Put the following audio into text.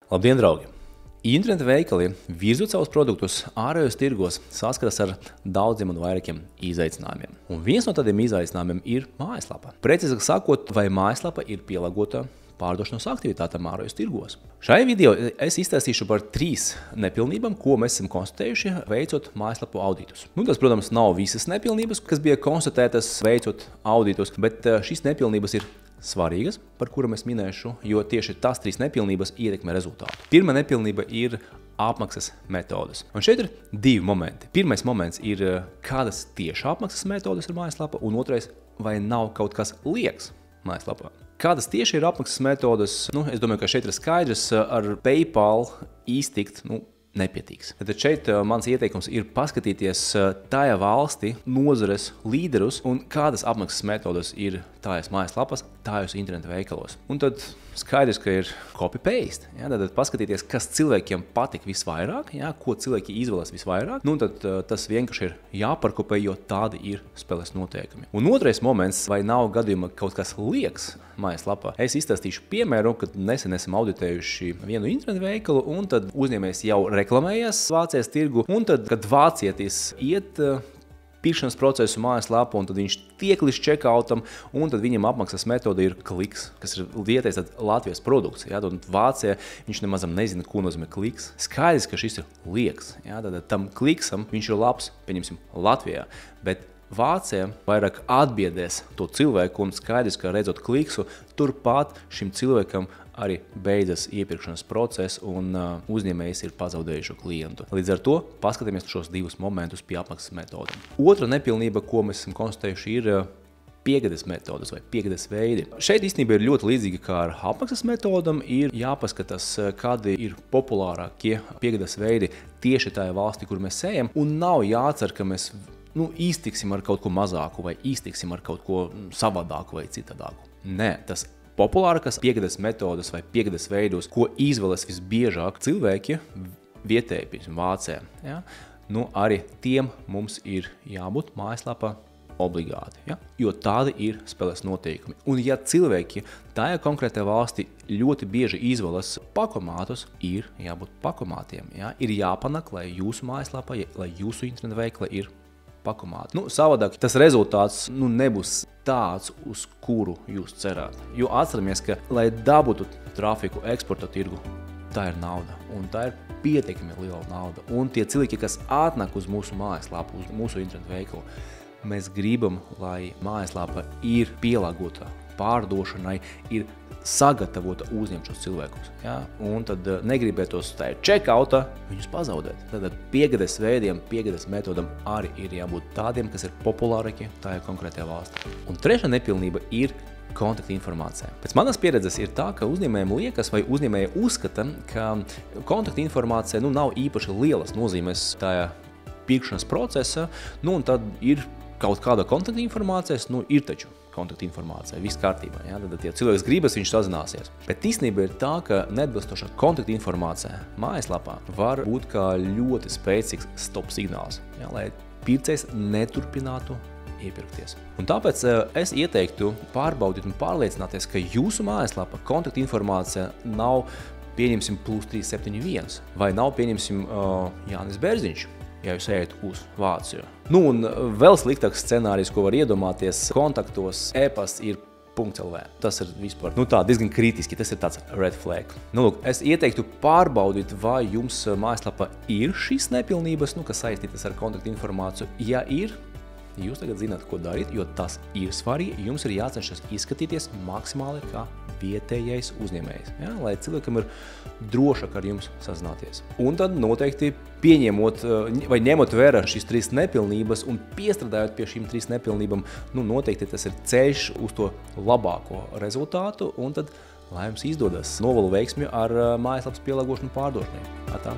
Labdien, draugi! Interneta veikali, virzot savus produktus ārējos tirgos, saskaras ar daudziem un vairākiem izaicinājumiem. Un viens no tādiem izaicinājumiem ir mājaslapa. Precīzāk sakot, vai mājaslapa ir pielāgota pārdošanas aktivitātēm ārējos tirgos. Šajā video es izstāstīšu par 3 nepilnībām, ko mēs esam konstatējuši, veicot mājaslapu auditus. Tas, protams, nav visas nepilnības, kas bija konstatētas veicot auditus, bet šīs nepilnības ir svarīgas, par kurām es minēšu, jo tieši tās 3 nepilnības ietekmē rezultātu. Pirmā nepilnība ir apmaksas metodes. Un šeit ir 2 momenti. Pirmais moments ir, kādas tieši apmaksas metodes ir mājaslapa, un otrais, vai nav kaut kas liekas mājaslapā. Kādas tieši ir apmaksas metodes? Es domāju, ka šeit ir skaidrs, ar PayPal iztikt, nepietiks. Tad šeit mans ieteikums ir paskatīties tajā valstī nozares līderus un kādas apmaksas metodas ir tājas mājaslapas, tājas interneta veikalos. Un tad skaidrs, ka ir copy-paste. Tad paskatīties, kas cilvēkiem patīk visvairāk, ko cilvēki izvēlas visvairāk. Tad tas vienkārši ir jāparkopē, jo tādi ir spēles noteikumi. Un otrais moments, vai nav gadījumā kaut kas liekas mājaslapā. Es izstāstīšu piemēru, kad nesen esam auditējuši vienu internetu veikalu, un tad uzņēmējs jau reklamējas Vācijas tirgu, un tad, kad vācietis iet pirkšanas procesu mājaslapu, un tad viņš tiek līdz checkoutam, un tad viņam apmaksas metode ir kliks, kas ir vietējais Latvijas produkts. Un Vācijā viņš nemazam nezina, ko nozīmē kliks. Skaidrs, ka šis ir liekas. Tad tam kliksam viņš ir labs, pieņemsim, Latvijā, bet Vācijā vairāk atbiedēs to cilvēku, un skaidrs, ka redzot kliksu, turpat šim cilvēkam arī beidzas iepirkšanas process, un uzņēmējs ir pazaudējuši klientu. Līdz ar to paskatāmies šos 2 momentus pie apmaksas metodēm. Otra nepilnība, ko mēs esam konstatējuši, ir piegādes metodas vai piegādes veidi. Šeit īstenībā ir ļoti līdzīgi kā ar apmaksas metodam, ir jāpaskatās, kādi ir populārākie piegādes veidi tieši tajā valstī, kur mēs ejam, un nav jācer, ka mēs iztiksim ar kaut ko mazāku vai iztiksim ar kaut ko savādāku vai citādāku. Nē, tas populārākās piegādes metodas vai piegādes veidos, ko izvēlas visbiežāk cilvēki vietēji, piemēram, Vācijā, arī tiem mums ir jābūt mājaslapā obligāti, jo tādi ir spēles noteikumi. Un ja cilvēki tajā konkrētajā valstī ļoti bieži izvēlas pakomātus, ir jābūt pakomātiem. Ir jāpanāk, lai jūsu mājaslapā, lai jūsu interneta veikla ir pakomāti. Savādāk tas rezultāts nebūs tāds, uz kuru jūs cerāt. Jo atceramies, ka, lai dabūtu trafiku eksporta tirgu, tā ir nauda. Un tā ir pietiekami liela nauda. Un tie cilvēki, kas atnāk uz mūsu mājaslapu, uz mūsu internetu veikalu, mēs gribam, lai mājaslapa ir pielāgota pārdošanai, ir sagatavota uzņemt šos cilvēkus. Un tad negribētos tā checkouta viņus pazaudēt. Tad piegādes veidiem, piegādes metodam arī ir jābūt tādiem, kas ir populārāki tajā konkrētajā valstī. Un trešā nepilnība ir kontaktinformācija. Pēc manas pieredzes ir tā, ka uzņēmējiem liekas vai uzņēmēji uzskata, ka kontaktinformācija nav īpaši lielas nozīmes tajā pirkšanas procesa, un tad ir kaut kāda kontaktinformācijas, ir taču kontaktinformācija, viss kārtībā. Tad, ja cilvēks gribas, viņš sazināsies. Bet īstenībā ir tā, ka neatbilstoša kontaktinformācija mājaslapā var būt kā ļoti spēcīgs stop signāls, lai pircējs neturpinātu iepirkties. Un tāpēc es ieteiktu pārbaudīt un pārliecināties, ka jūsu mājaslapa kontaktinformācija nav, pieņemsim, +371, vai nav, pieņemsim, Jānis Bērziņš, ja jūs ejat uz Vāciju. Un vēl sliktāks scenārijs, ko var iedomāties, kontaktos e-pasts ir .lv. Tas ir vispār diezgan kritiski, tas ir tāds red flag. Es ieteiktu pārbaudīt, vai jums mājaslapā ir šīs nepilnības, kas saistītas ar kontaktinformāciju. Ja ir, jūs tagad zināt, ko darīt, jo tas ir svarīgi. Jums ir jācenšas izskatīties maksimāli kā vietējais uzņēmējs, lai cilvēkam ir drošāk ar jums sazināties. Un tad noteikti pieņemot vai ņemot vērā šīs 3 nepilnības un piestrādājot pie šīm 3 nepilnībām, noteikti tas ir ceļš uz to labāko rezultātu, un tad, lai jums izdodas, novēlu veiksmi ar mājaslapas pielāgošanu pārdošanai. Tā.